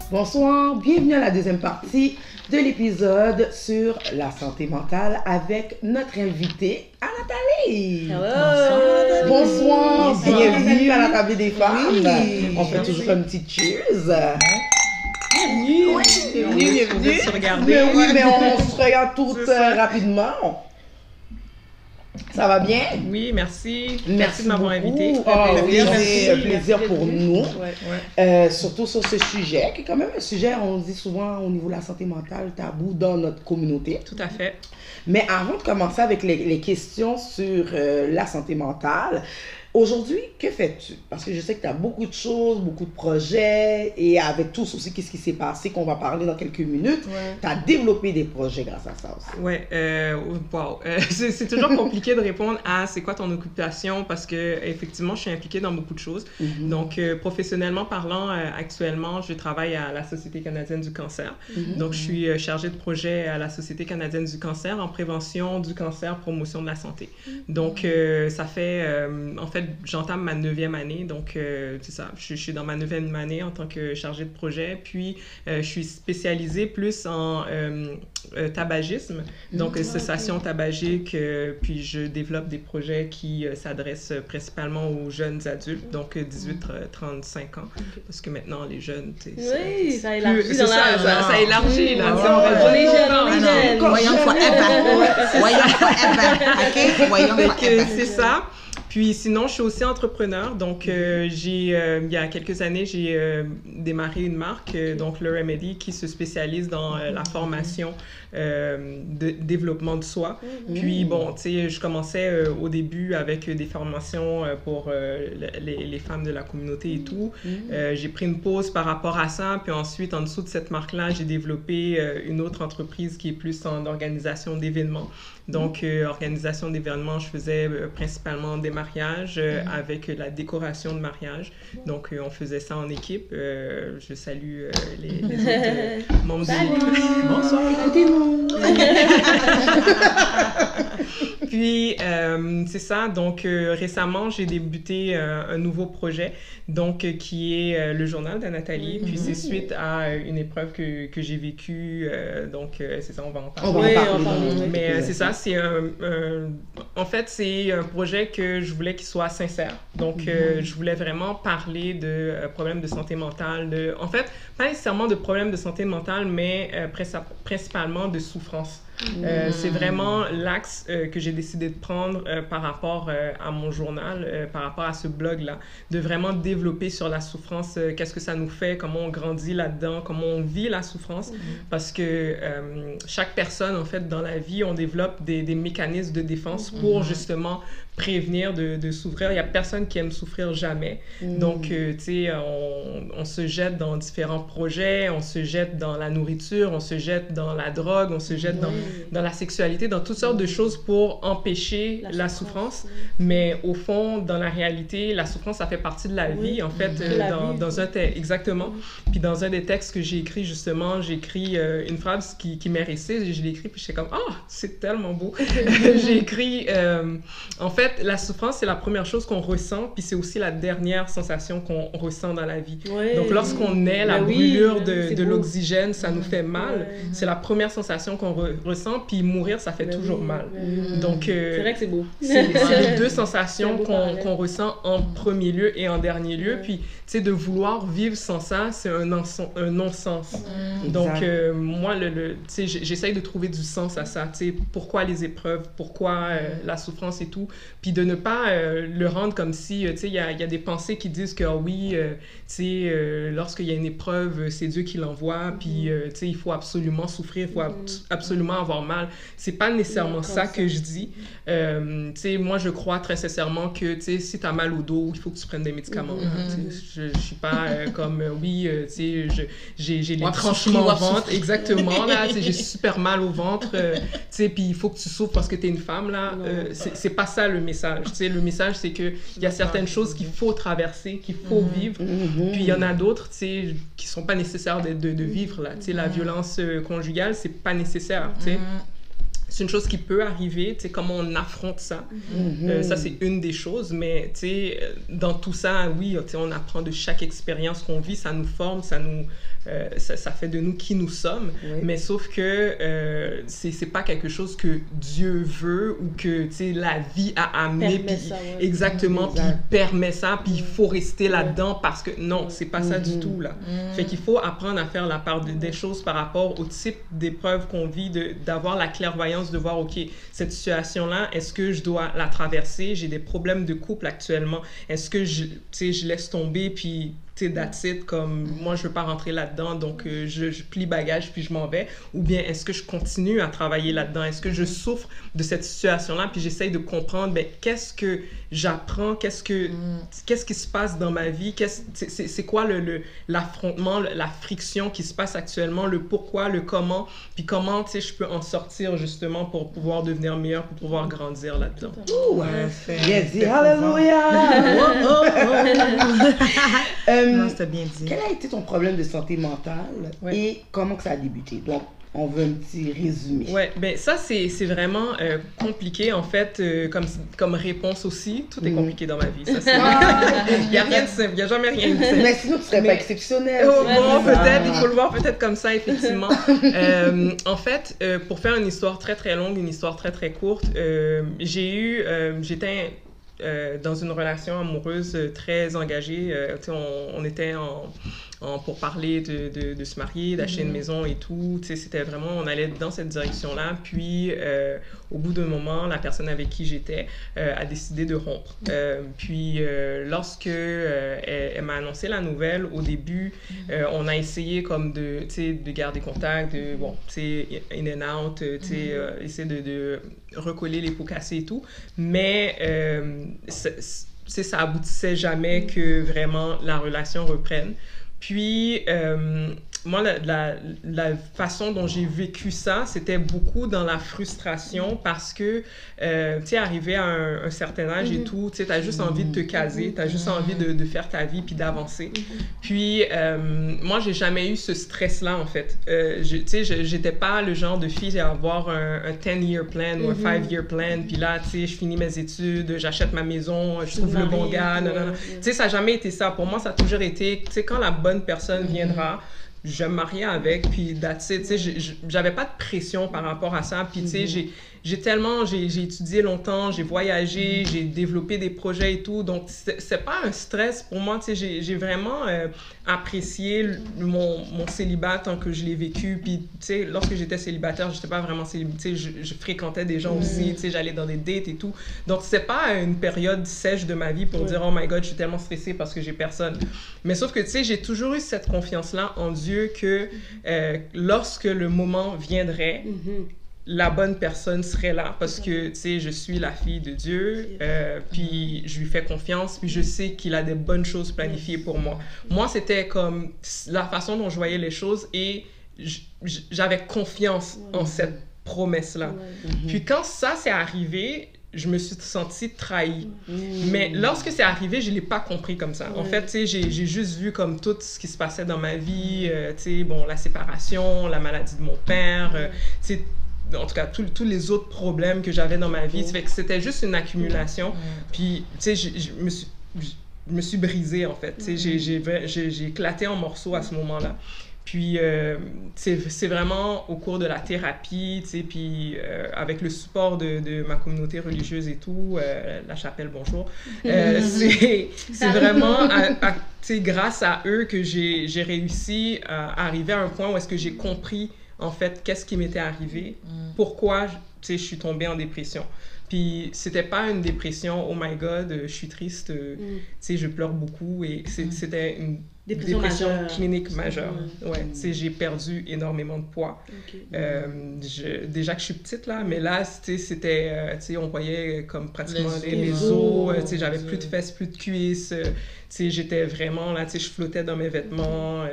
Bonsoir, bienvenue à la deuxième partie de l'épisode sur la santé mentale avec notre invitée, Anne-Nathalie. Hello. Bonsoir, bienvenue à la table des femmes. Oui. On fait toujours un petit cheers. Bienvenue. Bienvenue. Se regarder. Mais oui, mais on se regarde toutes rapidement. Ça va bien? Oui, merci. Merci de m'avoir beaucoup. invité. Oui, c'est un Merci. plaisir pour nous. Ouais. Surtout sur ce sujet, qui est quand même un sujet, on dit souvent au niveau de la santé mentale, tabou dans notre communauté. Tout à fait. Mais avant de commencer avec les questions sur la santé mentale, aujourd'hui, que fais-tu? Parce que je sais que tu as beaucoup de choses, beaucoup de projets, et avec tous aussi, qu'est-ce qui s'est passé, qu'on va parler dans quelques minutes. Ouais. Tu as développé des projets grâce à ça aussi. Ouais, wow. C'est toujours compliqué de répondre à c'est quoi ton occupation parce que effectivement, je suis impliquée dans beaucoup de choses. Mhm. Donc, professionnellement parlant, actuellement, je travaille à la Société canadienne du cancer. Donc, je suis chargée de projet à la Société canadienne du cancer en prévention du cancer, promotion de la santé. Donc, ça fait, en fait, j'entame ma 9e année. Donc, c'est ça, je suis dans ma 9e année en tant que chargée de projet. Puis, je suis spécialisée plus en tabagisme, donc cessation tabagique. Puis, je développe des projets qui s'adressent principalement aux jeunes adultes, donc 18-35 ans. Parce que maintenant, les jeunes, oui, ça élargit dans ça élargit, là. On est jeunes, on est jeunes. Voyons forever. Voyons forever. OK? Voyons forever. C'est ça. Puis sinon, je suis aussi entrepreneur. Donc, il y a quelques années, j'ai démarré une marque, donc le Remedy, qui se spécialise dans la formation de développement de soi. Puis bon, tu sais, je commençais au début avec des formations pour les femmes de la communauté et tout. J'ai pris une pause par rapport à ça. Puis ensuite, en dessous de cette marque-là, j'ai développé une autre entreprise qui est plus en organisation d'événements. Donc, organisation d'événements, je faisais principalement des mariages avec la décoration de mariage. Donc, on faisait ça en équipe. Je salue les autres membres de l'équipe. Bonsoir, écoutez-nous. Puis, c'est ça. Donc, récemment, j'ai débuté un nouveau projet, donc qui est le journal d'Anne-Nathalie. Puis, c'est suite à une épreuve que j'ai vécue. Donc, c'est ça, on va en parler. On va en parler. Mais c'est ça, c'est en fait, c'est un projet que je voulais qu'il soit sincère. Donc, je voulais vraiment parler de problèmes de santé mentale. En fait, pas nécessairement de problèmes de santé mentale, mais principalement de souffrance. C'est vraiment l'axe que j'ai décidé de prendre par rapport à mon journal, par rapport à ce blog-là, de vraiment développer sur la souffrance, qu'est-ce que ça nous fait, comment on grandit là-dedans, comment on vit la souffrance, parce que chaque personne, en fait, dans la vie, on développe des mécanismes de défense pour justement prévenir de souffrir. Il n'y a personne qui aime souffrir jamais. Donc, tu sais, on se jette dans différents projets, on se jette dans la nourriture, on se jette dans la drogue, on se jette dans la sexualité, dans toutes sortes de choses pour empêcher la souffrance. Mais au fond, dans la réalité, la souffrance, ça fait partie de la vie. En fait, dans un exactement. Puis dans un des textes que j'ai écrit, justement, j'ai écrit une phrase qui m'est restée. Je l'ai écrit, puis j'étais comme « Ah, c'est tellement beau! » J'ai écrit en fait, la souffrance, c'est la première chose qu'on ressent, puis c'est aussi la dernière sensation qu'on ressent dans la vie. Donc, lorsqu'on est la brûlure de l'oxygène, ça nous fait mal. C'est la première sensation qu'on ressent, puis mourir, ça fait toujours mal. Donc, c'est vrai que c'est beau. C'est les deux sensations qu'on ressent en premier lieu et en dernier lieu. Puis, tu sais, de vouloir vivre sans ça, c'est un non-sens. Donc, moi, tu sais, j'essaye de trouver du sens à ça. Tu sais, pourquoi les épreuves, pourquoi la souffrance et tout. Puis de ne pas le rendre comme si, tu sais, il y a des pensées qui disent que oui, tu sais, lorsqu'il y a une épreuve, c'est Dieu qui l'envoie, puis, tu sais, il faut absolument souffrir, il faut absolument avoir mal. C'est pas nécessairement ça que je dis. Tu sais, moi, je crois très sincèrement que, tu sais, si t'as mal au dos, il faut que tu prennes des médicaments. Je suis pas comme, oui, tu sais, j'ai les tranchements au ventre, exactement, là, tu sais, j'ai super mal au ventre, tu sais, puis il faut que tu souffres parce que t'es une femme, là. C'est pas ça le message. Tu sais, le message, c'est qu'il y a certaines choses qu'il faut traverser, qu'il faut vivre. Puis il y en a d'autres, tu sais, qui sont pas nécessaires de vivre, là. Tu sais, la violence conjugale, c'est pas nécessaire, tu sais. c'est une chose qui peut arriver, tu sais, comment on affronte ça. Ça, c'est une des choses, mais tu sais, dans tout ça, oui, tu sais, on apprend de chaque expérience qu'on vit, ça nous forme, ça fait de nous qui nous sommes, mais sauf que c'est pas quelque chose que Dieu veut ou que, tu sais, la vie a amené, puis exactement, puis il permet ça, puis il faut rester là-dedans parce que, non, c'est pas ça du tout, là. Fait qu'il faut apprendre à faire la part des choses par rapport au type d'épreuve qu'on vit, d'avoir la clairvoyance de voir, OK, cette situation-là, est-ce que je dois la traverser? J'ai des problèmes de couple actuellement. Est-ce que je laisse tomber, puis, tu sais, that's it, comme moi, je veux pas rentrer là-dedans, donc je plie bagage, puis je m'en vais? Ou bien, est-ce que je continue à travailler là-dedans? Est-ce que je souffre de cette situation-là, puis j'essaye de comprendre, ben, qu'est-ce que j'apprends? Qu'est-ce qui se passe dans ma vie? C'est quoi l'affrontement, la friction qui se passe actuellement, le pourquoi, le comment, puis comment, tu sais, je peux en sortir, justement, pour pouvoir devenir meilleur, pour pouvoir grandir là-dedans. Bien dit, alléluia! Non, c'était bien dit. Quel a été ton problème de santé mentale et comment que ça a débuté? Donc, on veut un petit résumé. Ouais, ben ça, c'est vraiment compliqué, en fait, comme réponse aussi. Tout est compliqué dans ma vie. Il n'y a rien de simple, il n'y a jamais rien de simple. Mais sinon, tu serais pas exceptionnel. Bon, peut-être, il faut le voir peut-être comme ça, effectivement. En fait, pour faire une histoire très, très longue, une histoire très, très courte, j'étais dans une relation amoureuse très engagée. On était pour parler de se marier, d'acheter une maison et tout. C'était vraiment, on allait dans cette direction-là. Puis, au bout d'un moment, la personne avec qui j'étais a décidé de rompre. Puis, lorsque elle m'a annoncé la nouvelle, au début, on a essayé comme de garder contact, in and out, essayer de recoller les pots cassés et tout. Mais ça aboutissait jamais que vraiment la relation reprenne. Puis, moi, la façon dont j'ai vécu ça, c'était beaucoup dans la frustration parce que, tu sais, arrivé à un certain âge et tout, tu sais, t'as juste envie de te caser, t'as juste envie de faire ta vie puis d'avancer. Puis, moi, j'ai jamais eu ce stress-là, en fait. Tu sais, j'étais pas le genre de fille à avoir un 10-year plan ou un 5-year plan, puis là, tu sais, je finis mes études, j'achète ma maison, je trouve le bon gars, Tu sais, ça n'a jamais été ça. Pour moi, ça a toujours été, tu sais, quand la bonne personne viendra, je me mariais avec, puis that's it. Tu sais, j'avais pas de pression par rapport à ça. Puis, tu sais, j'ai étudié longtemps, j'ai voyagé, j'ai développé des projets et tout. Donc, c'est pas un stress pour moi. Tu sais, j'ai vraiment apprécié mon célibat tant que je l'ai vécu. Puis, tu sais, lorsque j'étais célibataire, j'étais pas vraiment célibataire. Tu sais, je fréquentais des gens aussi. Tu sais, j'allais dans des dates et tout. Donc, c'est pas une période sèche de ma vie pour dire « Oh my God, je suis tellement stressée parce que j'ai personne. » Mais sauf que, tu sais, j'ai toujours eu cette confiance-là en Dieu que lorsque le moment viendrait, la bonne personne serait là parce que, tu sais, je suis la fille de Dieu, puis je lui fais confiance, puis je sais qu'il a des bonnes choses planifiées pour moi. Moi, c'était comme la façon dont je voyais les choses et j'avais confiance en cette promesse-là. Puis quand ça s'est arrivé, je me suis sentie trahie. Mais lorsque c'est arrivé, je ne l'ai pas compris comme ça. En fait, tu sais, j'ai juste vu comme tout ce qui se passait dans ma vie, tu sais, bon, la séparation, la maladie de mon père, tu sais, en tout cas, tous les autres problèmes que j'avais dans ma vie. Ça fait que c'était juste une accumulation. Puis, tu sais, je me suis brisée, en fait. Tu sais, j'ai éclaté en morceaux à ce moment-là. Puis, c'est vraiment au cours de la thérapie, tu sais, puis avec le support de ma communauté religieuse et tout, la chapelle, bonjour, c'est vraiment, tu sais, grâce à eux que j'ai réussi à arriver à un point où est-ce que j'ai compris en fait, qu'est-ce qui m'était arrivé, pourquoi, tu sais, je suis tombée en dépression. Puis, c'était pas une dépression, oh my God, je suis triste, tu sais, je pleure beaucoup, et c'était une dépression clinique majeure. Ouais, tu sais, j'ai perdu énormément de poids. Déjà que je suis petite, là, mais là, tu sais, c'était, tu sais, on voyait comme pratiquement les os, tu sais, j'avais plus de fesses, plus de cuisses, tu sais, j'étais vraiment, là, tu sais, je flottais dans mes vêtements,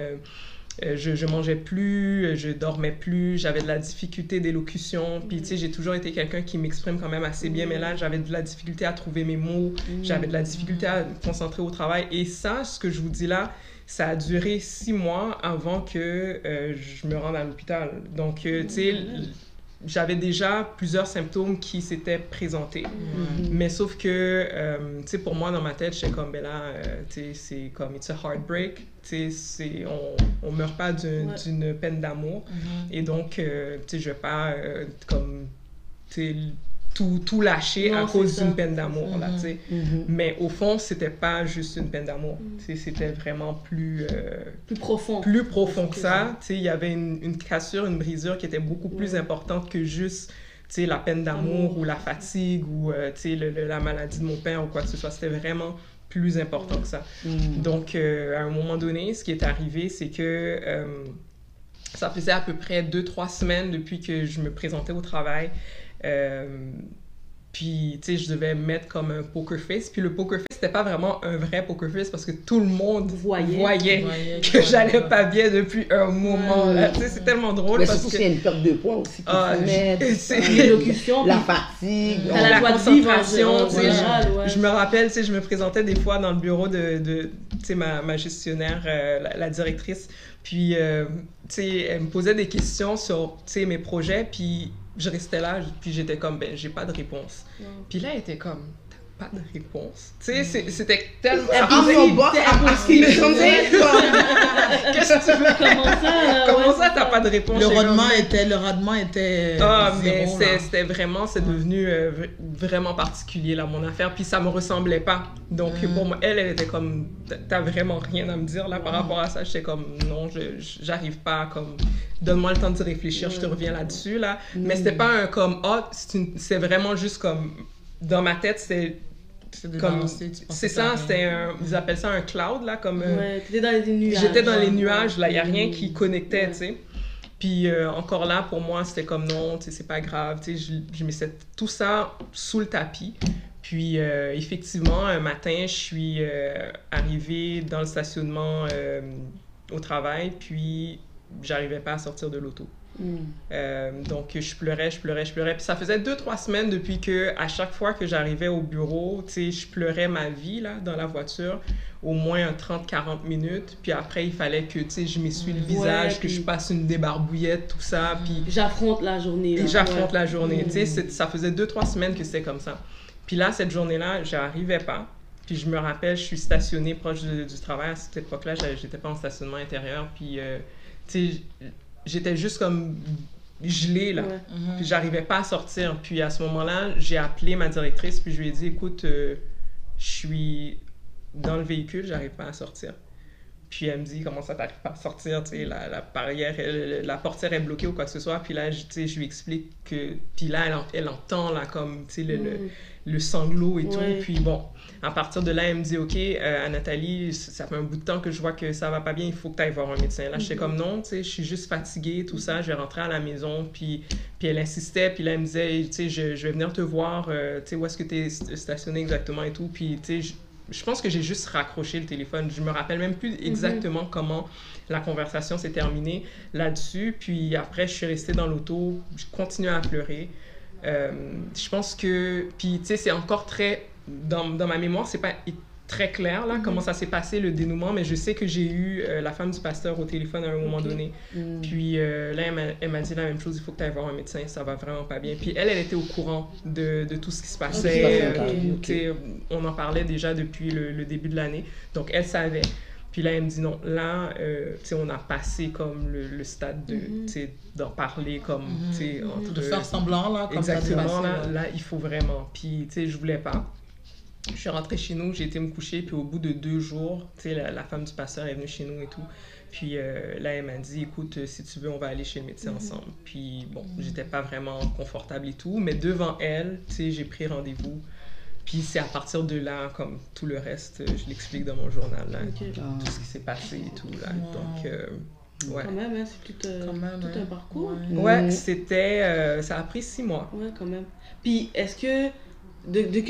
je mangeais plus, je dormais plus, j'avais de la difficulté d'élocution. Puis, tu sais, j'ai toujours été quelqu'un qui m'exprime quand même assez bien, mais là, j'avais de la difficulté à trouver mes mots, j'avais de la difficulté à me concentrer au travail. Et ça, ce que je vous dis là, ça a duré 6 mois avant que je me rende à l'hôpital. Donc, tu sais, j'avais déjà plusieurs symptômes qui s'étaient présentés. Mais sauf que, tu sais, pour moi, dans ma tête, j'étais comme, ben là, tu sais, c'est comme, it's a heartbreak. Tu sais, on meurt pas d'une peine d'amour. Et donc, tu sais, je vais pas, comme, tu sais, tout lâcher à cause d'une peine d'amour, là, tu sais. Mais au fond, c'était pas juste une peine d'amour. Tu sais, c'était vraiment plus profond. Plus profond que ça. Tu sais, il y avait une cassure, une brisure qui était beaucoup plus importante que juste, tu sais, la peine d'amour ou la fatigue ou, tu sais, la maladie de mon père ou quoi que ce soit. C'était vraiment plus important que ça. Donc, à un moment donné, ce qui est arrivé, c'est que ça faisait à peu près 2-3 semaines depuis que je me présentais au travail. Puis, tu sais, je devais mettre comme un poker face. Puis le poker face, c'était pas vraiment un vrai poker face parce que tout le monde voyait que j'allais pas bien depuis un moment. Là. Tu sais, c'est tellement drôle. Mais parce surtout que c'est une perte de poids aussi qui se met. L'élocution. La fatigue. La concentration. Tu sais, ouais. je me rappelle, tu sais, je me présentais des fois dans le bureau de tu sais, ma gestionnaire, la directrice. Puis, tu sais, elle me posait des questions sur, tu sais, mes projets. Puis, je restais là, puis j'étais comme, ben, j'ai pas de réponse. Puis là, elle était comme, t'as pas de réponse. Tu sais, c'était tellement... Impossible. Qu'est-ce que tu veux? Comment ça, t'as pas de réponse? Le rendement était mais zéro, c'était vraiment, c'est devenu vraiment particulier, là, mon affaire. Puis ça me ressemblait pas. Donc, pour moi, elle était comme, t'as vraiment rien à me dire, là, par rapport à ça. J'étais comme, non, j'arrive pas, comme... Donne-moi le temps de réfléchir, je te reviens là-dessus, là. Mais c'était pas un comme, c'est vraiment juste comme, dans ma tête, c'est comme, c'est ça, c'était ils appellent ça un cloud, là, comme... t'étais dans les nuages. J'étais dans les nuages, là, il y a rien qui connectait, tu sais. Puis encore là, pour moi, c'était comme, non, tu sais, c'est pas grave, tu sais, je mettais tout ça sous le tapis. Puis, effectivement, un matin, je suis arrivée dans le stationnement au travail, puis j'arrivais pas à sortir de l'auto. Donc, je pleurais. Puis ça faisait 2-3 semaines depuis que, à chaque fois que j'arrivais au bureau, tu sais, je pleurais ma vie, là, dans la voiture, au moins 30-40 minutes. Puis après, il fallait que, tu sais, je m'essuie le visage, que je passe une débarbouillette, tout ça. Puis j'affronte la journée. Et j'affronte la journée. Tu sais, ça faisait 2-3 semaines que c'était comme ça. Puis là, cette journée-là, j'arrivais pas. Puis je me rappelle, je suis stationnée proche du travail. À cette époque-là, j'étais pas en stationnement intérieur. Puis, tu sais, j'étais juste comme gelée, là. Puis j'arrivais pas à sortir. Puis à ce moment-là, j'ai appelé ma directrice, puis je lui ai dit, écoute, je suis dans le véhicule, j'arrive pas à sortir. Puis elle me dit, comment ça, t'arrives pas à sortir? Tu sais, la barrière, la portière est bloquée ou quoi que ce soit. Puis là, tu sais, je lui explique que... Puis là, elle entend, là, comme, tu sais, le sanglot et tout. Puis bon, à partir de là, elle me dit, OK, Nathalie, ça fait un bout de temps que je vois que ça va pas bien, il faut que tu ailles voir un médecin. Là, j'étais comme, non, tu sais, je suis juste fatiguée, tout ça, je vais rentrer à la maison. Puis elle insistait, puis là, elle me disait, tu sais, je vais venir te voir, tu sais, où est-ce que tu es stationné exactement et tout. Puis, tu sais, je pense que j'ai juste raccroché le téléphone. Je me rappelle même plus exactement comment la conversation s'est terminée là-dessus. Puis après, je suis restée dans l'auto, je continuais à pleurer. Je pense que... Puis, tu sais, c'est encore très... Dans ma mémoire, c'est pas très clair, là, comment ça s'est passé, le dénouement, mais je sais que j'ai eu la femme du pasteur au téléphone à un moment donné. Puis là, elle m'a dit la même chose, il faut que tu ailles voir un médecin, ça va vraiment pas bien. Puis elle était au courant de tout ce qui se passait. On en parlait déjà depuis le début de l'année, donc elle savait. Puis là, elle me dit non, là, tu sais, on a passé comme le stade de, tu sais, d'en parler comme, tu sais, entre... De faire semblant, là, comme exactement, ça. Exactement, là, il faut vraiment. Puis, tu sais, je voulais pas. Je suis rentrée chez nous, j'ai été me coucher, puis au bout de 2 jours, tu sais, la femme du pasteur est venue chez nous et tout. Puis là, elle m'a dit, écoute, si tu veux, on va aller chez le médecin ensemble. Puis bon, j'étais pas vraiment confortable et tout, mais devant elle, tu sais, j'ai pris rendez-vous. Puis c'est à partir de là, comme tout le reste, je l'explique dans mon journal, là, tout ce qui s'est passé et tout, là. Donc, ouais. Quand même, hein, c'est tout un parcours. Ouais, c'était... ça a pris 6 mois. Ouais, quand même. Puis est-ce que...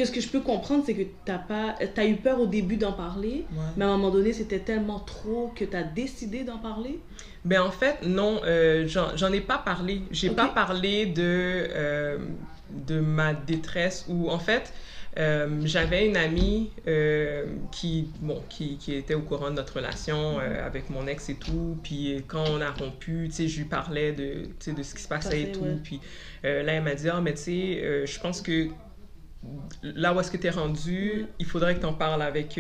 ce que je peux comprendre, c'est que t'as eu peur au début d'en parler, mais à un moment donné, c'était tellement trop que t'as décidé d'en parler? Ben en fait, non, j'en ai pas parlé. J'ai pas parlé de ma détresse ou en fait, j'avais une amie qui était au courant de notre relation avec mon ex et tout. Puis quand on a rompu, tu sais, je lui parlais de ce qui se passait et tout. Puis là, elle m'a dit, ah, mais tu sais, je pense que là où est-ce que tu es rendu, il faudrait que tu en parles avec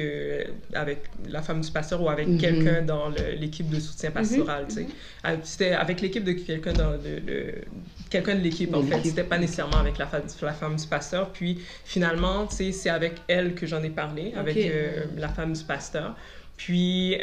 la femme du pasteur ou avec quelqu'un dans l'équipe de soutien pastoral, tu sais. C'était avec l'équipe de quelqu'un dans quelqu'un de l'équipe, en fait. C'était pas nécessairement avec la femme du pasteur. Puis finalement, tu sais, c'est avec elle que j'en ai parlé, avec la femme du pasteur. Puis,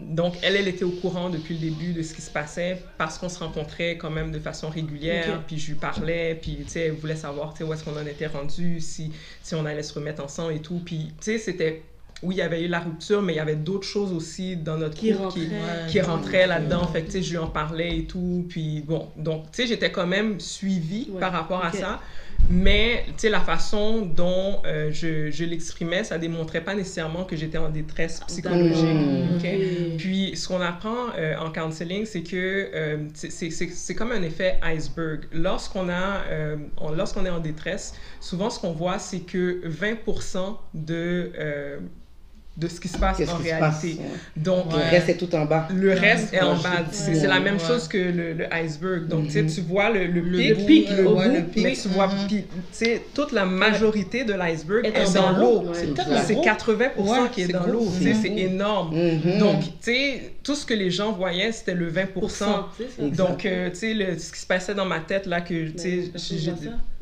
donc, elle était au courant depuis le début de ce qui se passait parce qu'on se rencontrait quand même de façon régulière. Puis, je lui parlais, puis, tu sais, elle voulait savoir, tu sais, où est-ce qu'on en était rendu, si on allait se remettre ensemble et tout. Puis, tu sais, c'était... Oui, il y avait eu la rupture, mais il y avait d'autres choses aussi dans notre couple qui rentraient là-dedans. Fait que, tu sais, je lui en parlais et tout. Puis, bon, donc, tu sais, j'étais quand même suivie par rapport à ça. Mais, tu sais, la façon dont je l'exprimais, ça démontrait pas nécessairement que j'étais en détresse psychologique. Puis, ce qu'on apprend en counseling, c'est que c'est comme un effet iceberg. Lorsqu'on est en détresse, souvent, ce qu'on voit, c'est que 20% de ce qui se passe en réalité. Donc, le reste est tout en bas. Le reste est en bas. C'est la même chose que le iceberg. Donc, tu sais, tu vois le pic, le bout, mais tu vois, tu sais, toute la majorité de l'iceberg est dans l'eau. C'est 80% qui est dans l'eau. Tu sais, c'est énorme. Donc, tu sais, tout ce que les gens voyaient, c'était le 20%. Donc, tu sais, ce qui se passait dans ma tête, là, que, tu sais,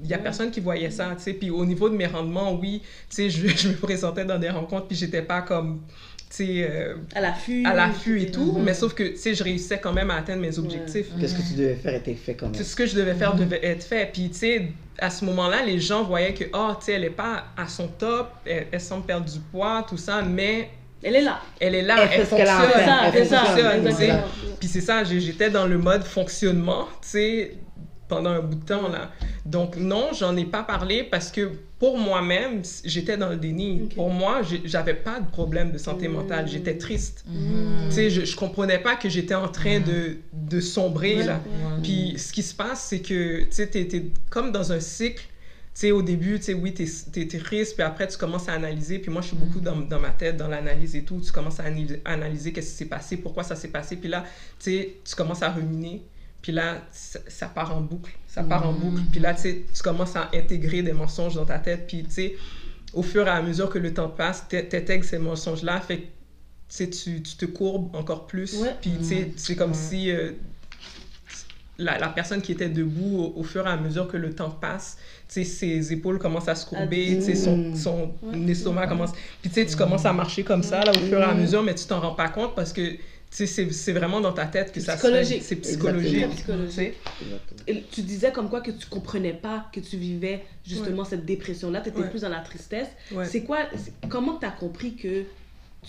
il y a personne qui voyait ça, tu sais. Puis au niveau de mes rendements, oui, tu sais, je me présentais dans des rencontres, puis j'étais pas comme, tu sais... à l'affût et tout, mais sauf que, tu sais, je réussissais quand même à atteindre mes objectifs. Qu'est-ce que tu devais faire était fait quand même. Ce que je devais faire devait être fait. Puis, tu sais, à ce moment-là, les gens voyaient que, tu sais, elle est pas à son top, elle semble perdre du poids, tout ça, mais... Elle est là. Elle fonctionne. Exactement. Puis c'est ça, j'étais dans le mode fonctionnement, tu sais, pendant un bout de temps, là. Donc, non, j'en ai pas parlé parce que pour moi-même, j'étais dans le déni. Pour moi, j'avais pas de problème de santé mentale. J'étais triste. Tu sais, je comprenais pas que j'étais en train de sombrer, là. Puis, ce qui se passe, c'est que, tu sais, t'es comme dans un cycle. Tu sais, au début, tu sais, oui, t'es triste, puis après, tu commences à analyser. Puis moi, je suis beaucoup dans ma tête, dans l'analyse et tout. Tu commences à analyser qu'est-ce qui s'est passé, pourquoi ça s'est passé. Puis là, tu sais, tu commences à ruminer. Puis là, ça part en boucle. Puis là, tu sais, tu commences à intégrer des mensonges dans ta tête. Puis, tu sais, au fur et à mesure que le temps passe, t'intègres ces mensonges-là. Fait que, tu sais, tu te courbes encore plus. Puis, tu sais, c'est comme si la personne qui était debout, au fur et à mesure que le temps passe, tu sais, ses épaules commencent à se courber, tu sais, son estomac commence... Puis, tu sais, tu commences à marcher comme ça, là, au fur et à mesure, mais tu t'en rends pas compte parce que... Tu sais, c'est vraiment dans ta tête que ça se fait. C'est psychologique. Et tu disais comme quoi que tu comprenais pas que tu vivais justement cette dépression-là. Tu étais plus dans la tristesse. C'est quoi, comment tu as compris que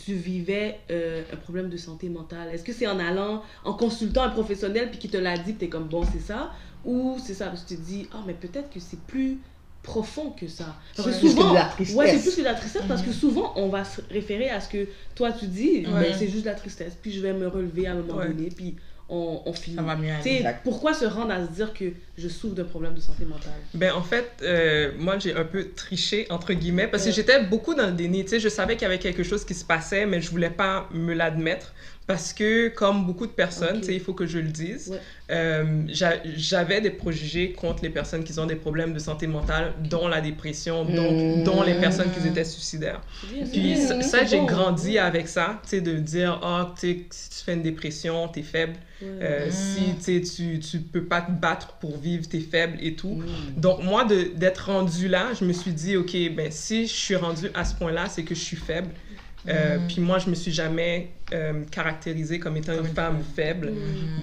tu vivais un problème de santé mentale? Est-ce que c'est en allant, en consultant un professionnel puis qui te l'a dit, puis tu es comme bon, c'est ça? Ou c'est ça, parce que tu te dis, mais peut-être que c'est plus profond que ça. Parce que souvent, c'est plus que de la tristesse parce que souvent on va se référer à ce que toi tu dis, ben, c'est juste de la tristesse, puis je vais me relever à un moment donné, puis on finit. Ça va mieux aller. Pourquoi se rendre à se dire que je souffre d'un problème de santé mentale? Ben en fait, moi j'ai un peu triché entre guillemets parce que j'étais beaucoup dans le déni. Tu sais, je savais qu'il y avait quelque chose qui se passait, mais je voulais pas me l'admettre. Parce que, comme beaucoup de personnes, tu sais, il faut que je le dise, j'avais des préjugés contre les personnes qui ont des problèmes de santé mentale, dont la dépression, dont les personnes qui étaient suicidaires. Puis ça j'ai grandi avec ça, tu sais, de dire, tu sais, si tu fais une dépression, t'es faible. Si tu peux pas te battre pour vivre, t'es faible et tout. Donc, moi, d'être rendue là, je me suis dit, OK, ben si je suis rendue à ce point-là, c'est que je suis faible. Puis moi, je me suis jamais caractérisée comme étant une femme faible.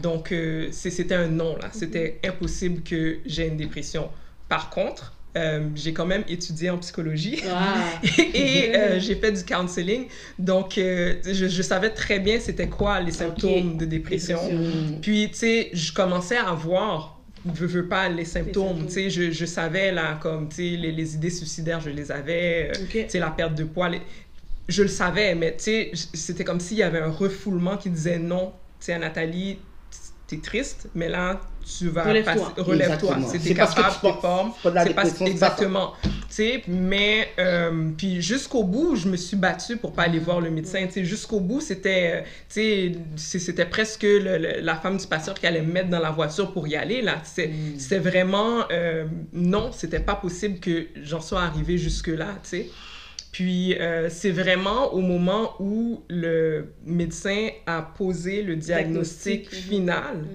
Donc, c'était un non, là. C'était impossible que j'ai une dépression. Par contre, j'ai quand même étudié en psychologie et j'ai fait du counseling. Donc, je savais très bien c'était quoi les symptômes de dépression. Puis, tu sais, je commençais à voir... veux pas les symptômes, tu sais, je savais, là, comme, tu sais, les idées suicidaires, je les avais, tu sais, la perte de poids... Je le savais, mais tu sais, c'était comme s'il y avait un refoulement qui disait non, tu sais, Nathalie, t'es triste, mais là, tu vas relève-toi. Relève-toi. T'es capable, t'es fort. C'est pas exactement. Tu sais, mais puis jusqu'au bout, je me suis battue pour pas aller voir le médecin. Tu sais, jusqu'au bout, c'était, tu sais, c'était presque la femme du patient qui allait me mettre dans la voiture pour y aller là. C'était vraiment non, c'était pas possible que j'en sois arrivée jusque là. Tu sais. Puis, c'est vraiment au moment où le médecin a posé le diagnostic final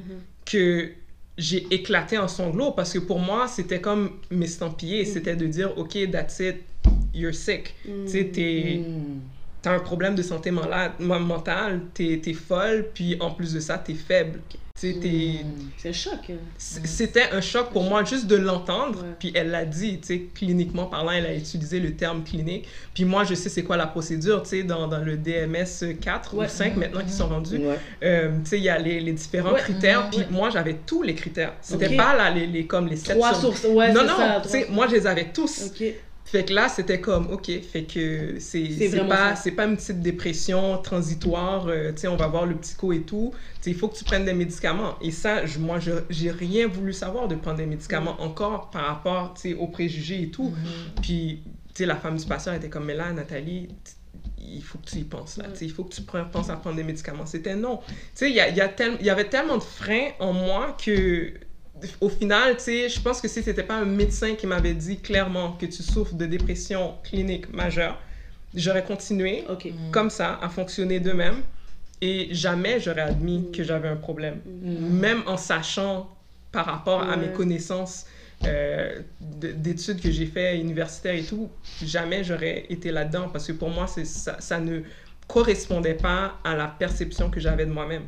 que j'ai éclaté en sanglots parce que pour moi, c'était comme m'estampiller. C'était de dire, OK, that's it, you're sick. Tu sais, t'as un problème de santé mentale, t'es folle, puis en plus de ça, t'es faible. C'est un choc. C'était un choc pour moi juste de l'entendre, puis elle l'a dit, tu sais, cliniquement parlant, elle a utilisé le terme clinique, puis moi, je sais c'est quoi la procédure, tu sais, dans le DMS 4 ou 5 maintenant qui sont rendus, tu sais, il y a les différents critères, puis moi, j'avais tous les critères. C'était pas là, comme les 7 3 sources, non, tu sais, moi, je les avais tous. Fait que là, c'était comme, OK, fait que c'est pas une petite dépression transitoire, tu sais, on va voir le psycho et tout. Tu sais, il faut que tu prennes des médicaments. Et ça, moi, j'ai rien voulu savoir de prendre des médicaments encore par rapport, tu sais, aux préjugés et tout. Puis, tu sais, la femme du patient était comme, mais là, Nathalie, il faut que tu y penses, là. Tu sais, il faut que tu penses à prendre des médicaments. C'était non. Tu sais, il y avait tellement de freins en moi que... Au final, tu sais, je pense que si c'était pas un médecin qui m'avait dit clairement que tu souffres de dépression clinique majeure, j'aurais continué comme ça, à fonctionner de même et jamais j'aurais admis que j'avais un problème. Même en sachant par rapport à mes connaissances d'études que j'ai fait universitaires et tout, jamais j'aurais été là-dedans parce que pour moi, ça ne correspondait pas à la perception que j'avais de moi-même.